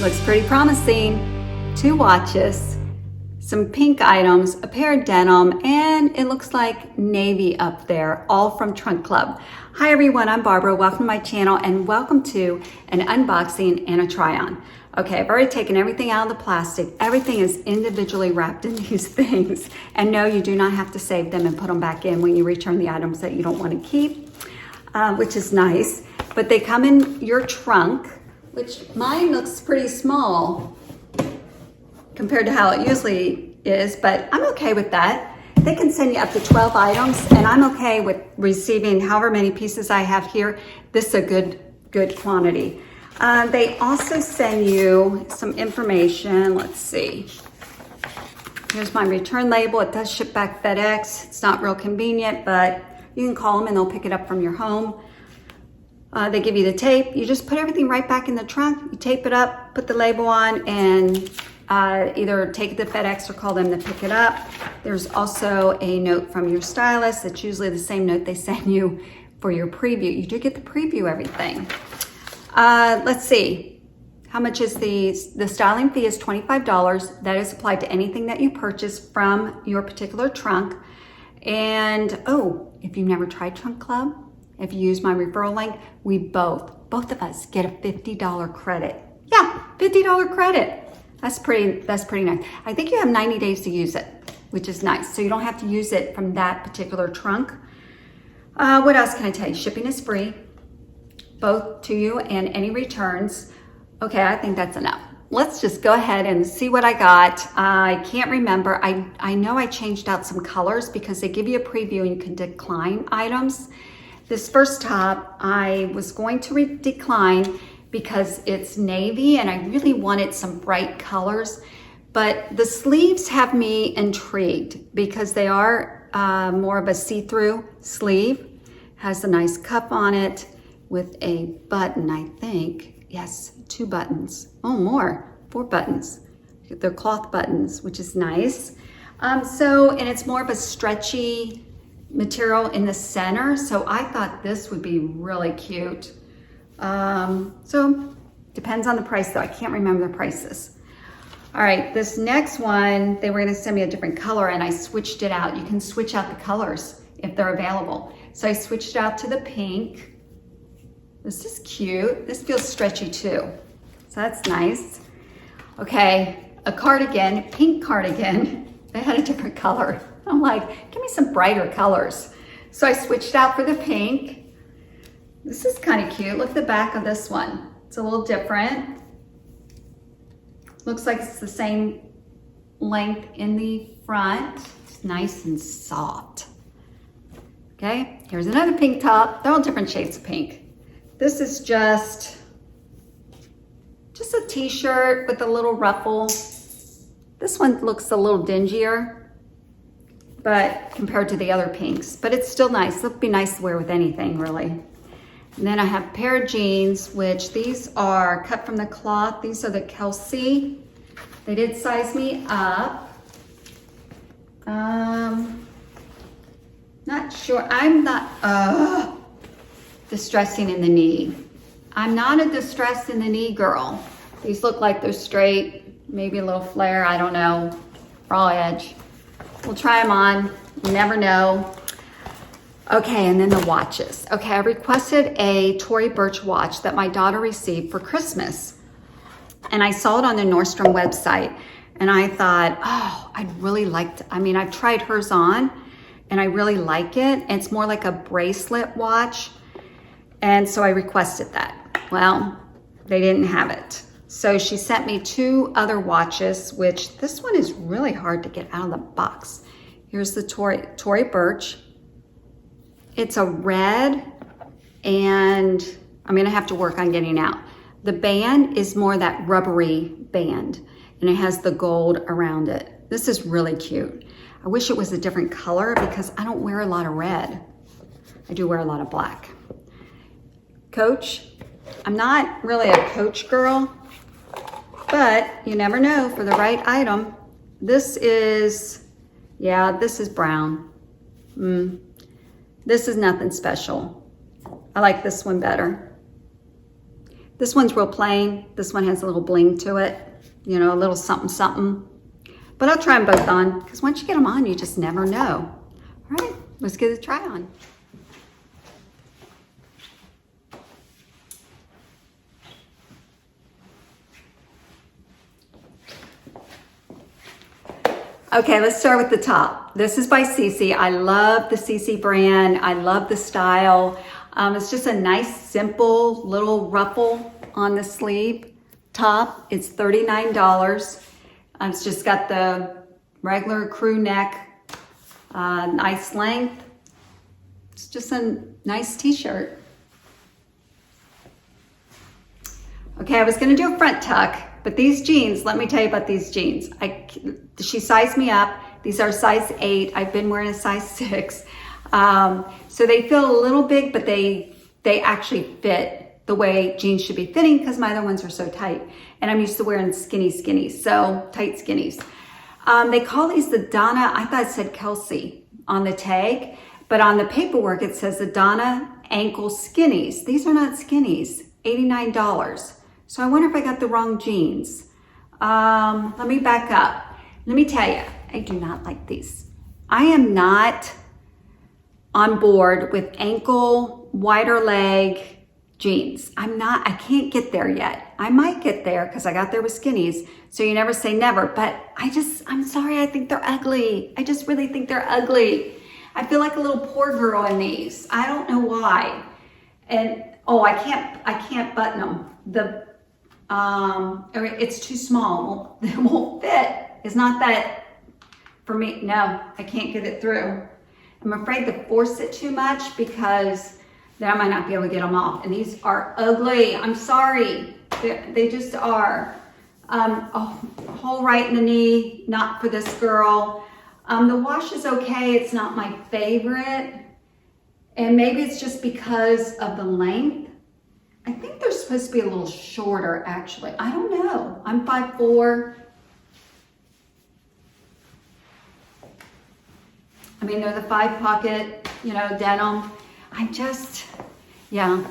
Looks pretty promising. 2 watches, some pink items, a pair of denim, and it looks like navy up there, all from Trunk Club. Hi everyone, I'm Barbara. Welcome to my channel and welcome to an unboxing and a try on. Okay, I've already taken everything out of the plastic. Everything is individually wrapped in these things. And no, you do not have to save them and put them back in when you return the items that you don't want to keep, which is nice. But they come in your trunk, which mine looks pretty small compared to how it usually is, but I'm okay with that. They can send you up to 12 items, and I'm okay with receiving however many pieces I have here. This is a good quantity. They also send you some information. Let's see. Here's my return label. It does ship back FedEx. It's not real convenient, but you can call them and they'll pick it up from your home. They give you the tape. You just put everything right back in the trunk. You tape it up, put the label on, and either take it to FedEx or call them to pick it up. There's also a note from your stylist. It's usually the same note they send you for your preview. You do get to preview everything. Let's see. How much is the styling fee is $25. That is applied to anything that you purchase from your particular trunk. And oh, if you've never tried Trunk Club, if you use my referral link, we both of us get a $50 credit. Yeah, $50 credit. That's pretty nice. I think you have 90 days to use it, which is nice. So you don't have to use it from that particular trunk. What else can I tell you? Shipping is free, both to you and any returns. Okay, I think that's enough. Let's just go ahead and see what I got. I can't remember. I know I changed out some colors because they give you a preview and you can decline items. This first top, I was going to decline because it's navy and I really wanted some bright colors, but the sleeves have me intrigued because they are more of a see-through sleeve. Has a nice cuff on it with a button, I think. Yes, 2 buttons. Oh, more, 4 buttons. They're cloth buttons, which is nice. And it's more of a stretchy material in the center. So I thought this would be really cute. So depends on the price though. I can't remember the prices. All right, this next one, they were gonna send me a different color and I switched it out. You can switch out the colors if they're available. So I switched out to the pink. This is cute. This feels stretchy too. So that's nice. Okay, a cardigan, pink cardigan. They had a different color. I'm like, give me some brighter colors. So I switched out for the pink. This is kind of cute. Look at the back of this one. It's a little different. Looks like it's the same length in the front. It's nice and soft. Okay, here's another pink top. They're all different shades of pink. This is just a t-shirt with a little ruffle. This one looks a little dingier, but compared to the other pinks, but it's still nice. It'll be nice to wear with anything, really. And then I have a pair of jeans, which these are cut from the cloth. These are the Kelsey. They did size me up. Not sure. I'm not distressing in the knee. I'm not a distressed in the knee girl. These look like they're straight, maybe a little flare. I don't know. Raw edge. We'll try them on. You never know. Okay, and then the watches. Okay, I requested a TORY BURCH watch that my daughter received for Christmas. And I saw it on the Nordstrom website. And I thought, oh, I'd really like to, I've tried hers on and I really like it. It's more like a bracelet watch. And so I requested that. Well, they didn't have it. So she sent me 2 other watches, which this one is really hard to get out of the box. Here's the TORY BURCH. It's a red, and I'm gonna have to work on getting out. The band is more that rubbery band, and it has the gold around it. This is really cute. I wish it was a different color because I don't wear a lot of red. I do wear a lot of black. Coach. I'm not really a Coach girl, but you never know for the right item. This is, yeah, this is brown. This is nothing special. I like this one better. This one's real plain. This one has a little bling to it, you know, a little something, something. But I'll try them both on because once you get them on, you just never know. All right, let's get a try on. Okay, let's start with the top. This is by CECE. I love the CECE brand. I love the style. It's just a nice, simple little ruffle on the sleeve top. It's $39. It's just got the regular crew neck, nice length. It's just a nice t-shirt. Okay, I was gonna do a front tuck, but these jeans, let me tell you about these jeans. She sized me up. These are size 8. I've been wearing a size 6. So they feel a little big, but they actually fit the way jeans should be fitting because my other ones are so tight. And I'm used to wearing skinnies, so tight skinnies. They call these the Donna, I thought it said Kelsey on the tag, but on the paperwork it says the Donna ankle skinnies. These are not skinnies, $89. So I wonder if I got the wrong jeans. Let me back up. Let me tell you, I do not like these. I am not on board with ankle, wider leg jeans. I can't get there yet. I might get there because I got there with skinnies. So you never say never, but I'm sorry, I think they're ugly. I just really think they're ugly. I feel like a little poor girl in these. I don't know why. And, oh, I can't button them. It's too small. It won't fit. It's not that for me. No, I can't get it through. I'm afraid to force it too much because then I might not be able to get them off. And these are ugly. I'm sorry. They just are. A hole right in the knee, not for this girl. The wash is okay. It's not my favorite. And maybe it's just because of the length. I think they're supposed to be a little shorter, actually. I don't know. I'm 5'4". I mean, they're the 5-pocket, you know, denim. Yeah.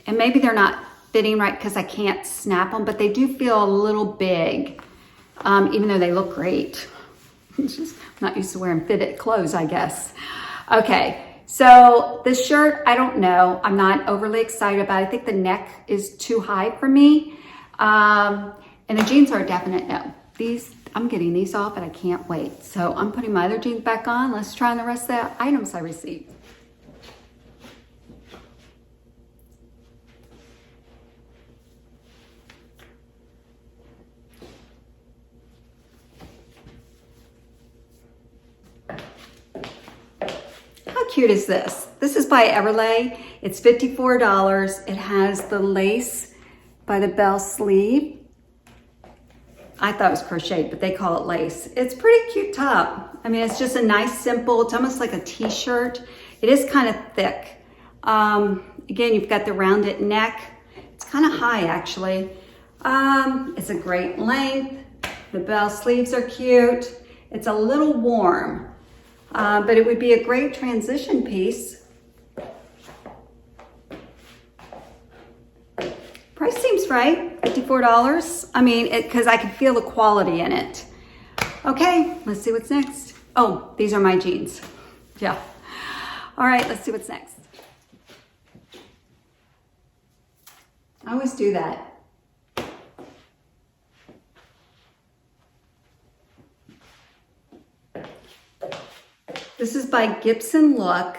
And maybe they're not fitting right because I can't snap them, but they do feel a little big, even though they look great. It's just I'm not used to wearing fitted clothes, I guess. Okay. So this shirt, I don't know. I'm not overly excited about it. I think the neck is too high for me. And the jeans are a definite no. I'm getting these off and I can't wait. So I'm putting my other jeans back on. Let's try on the rest of the items I received. How cute is this? This is by EVERLEIGH. It's $54. It has the lace by the bell sleeve. I thought it was crocheted, but they call it lace. It's a pretty cute top. I mean, it's just a nice, simple, it's almost like a t-shirt. It is kind of thick. Again, you've got the rounded neck. It's kind of high, actually. It's a great length. The bell sleeves are cute. It's a little warm. But it would be a great transition piece. Price seems right, $54. I mean, because I can feel the quality in it. Okay, let's see what's next. Oh, these are my jeans. Yeah. All right, let's see what's next. I always do that. This is by GIBSONLOOK.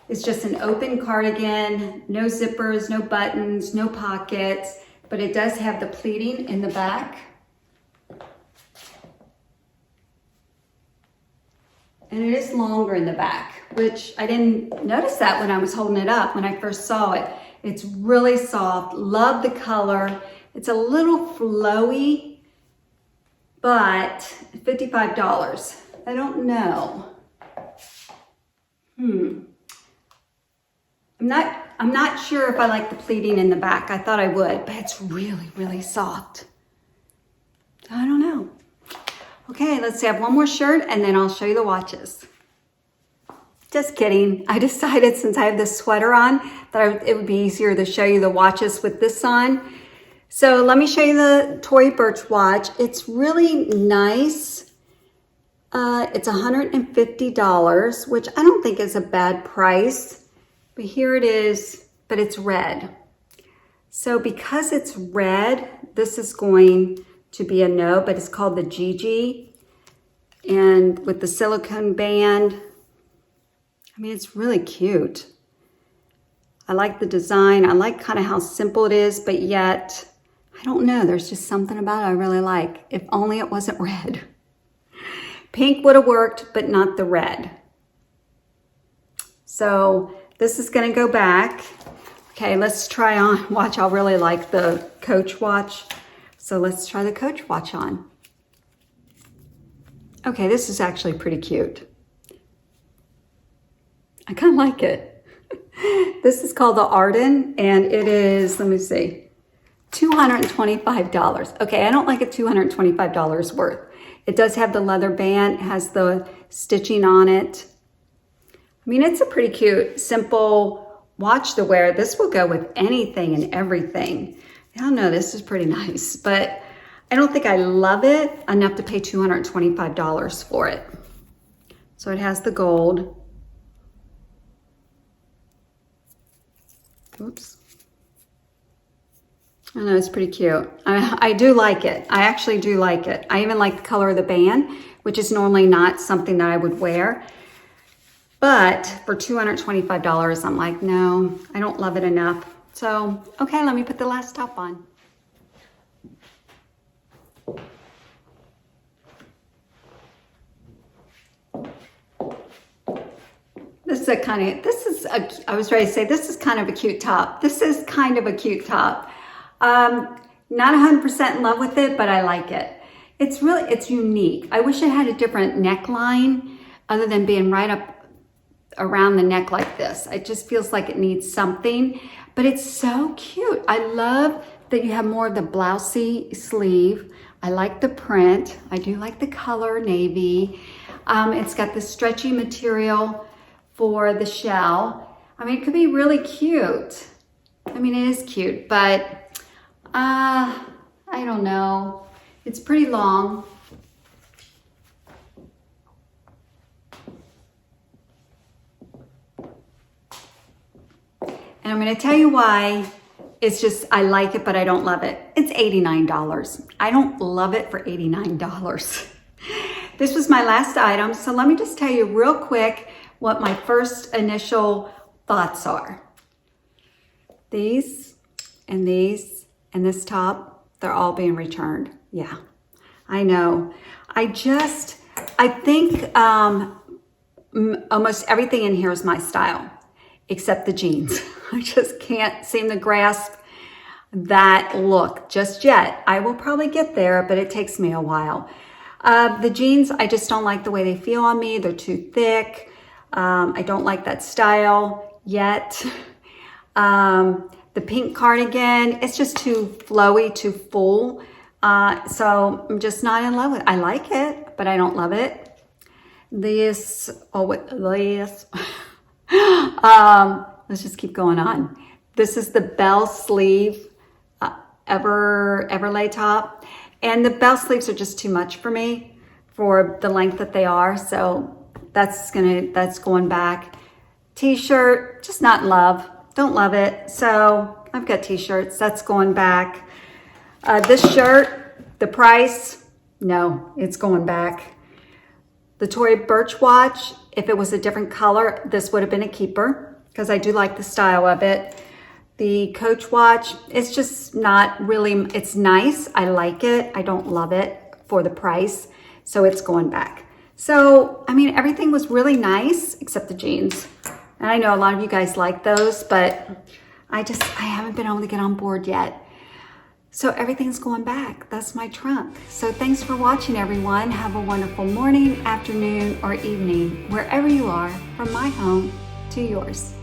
It's just an open cardigan, no zippers, no buttons, no pockets, but it does have the pleating in the back. And it is longer in the back, which I didn't notice that when I was holding it up when I first saw it. It's really soft, love the color. It's a little flowy, but $55. I don't know. I'm not sure if I like the pleating in the back. I thought I would, but it's really, really soft. I don't know. Okay, let's see. I have one more shirt and then I'll show you the watches. Just kidding. I decided since I have this sweater on that it would be easier to show you the watches with this on. So let me show you the TORY BURCH watch. It's really nice. It's $150, which I don't think is a bad price, but here it is, but it's red. So because it's red, this is going to be a no, but it's called the Gigi. And with the silicone band, I mean, it's really cute. I like the design. I like kind of how simple it is, but yet, I don't know, there's just something about it I really like. If only it wasn't red. Pink would have worked, but not the red. So this is gonna go back. Okay, let's try on. Watch, I really like the Coach watch. So let's try the Coach watch on. Okay, this is actually pretty cute. I kind of like it. This is called the Arden, and it is, let me see, $225. Okay, I don't like it $225 worth. It does have the leather band, it has the stitching on it. I mean, it's a pretty cute, simple watch to wear. This will go with anything and everything. I don't know, this is pretty nice, but I don't think I love it enough to pay $225 for it. So it has the gold. Oops. I know, it's pretty cute. I do like it. I actually do like it. I even like the color of the band, which is normally not something that I would wear. But for $225, I'm like, no, I don't love it enough. So, okay, let me put the last top on. I was ready to say, this is kind of a cute top. This is kind of a cute top. Not 100% in love with it, but I like it. It's unique. I wish it had a different neckline other than being right up around the neck like this. It just feels like it needs something, but it's so cute. I love that you have more of the blousey sleeve. I like the print. I do like the color navy. It's got the stretchy material for the shell. I mean, it could be really cute. I mean, it is cute, but I don't know. It's pretty long. And I'm gonna tell you why. It's just, I like it, but I don't love it. It's $89. I don't love it for $89. This was my last item, so let me just tell you real quick what my first initial thoughts are. These and this top, they're all being returned. Yeah, I know. I think almost everything in here is my style, except the jeans. I just can't seem to grasp that look just yet. I will probably get there, but it takes me a while. The jeans, I just don't like the way they feel on me. They're too thick. I don't like that style yet. The pink cardigan, it's just too flowy, too full. So I'm just not in love with it. I like it, but I don't love it. Let's just keep going on. This is the bell sleeve EVERLEIGH top. And the bell sleeves are just too much for me for the length that they are. So that's going back. T-shirt, just not in love. Don't love it. So I've got t-shirts, that's going back. This shirt, the price, no, it's going back. The TORY BURCH watch, if it was a different color, this would have been a keeper because I do like the style of it. The Coach watch, it's just not really, it's nice. I like it. I don't love it for the price. So it's going back. So, I mean, everything was really nice except the jeans. And I know a lot of you guys like those, but I haven't been able to get on board yet. So everything's going back. That's my trunk. So thanks for watching, everyone. Have a wonderful morning, afternoon, or evening, wherever you are, from my home to yours.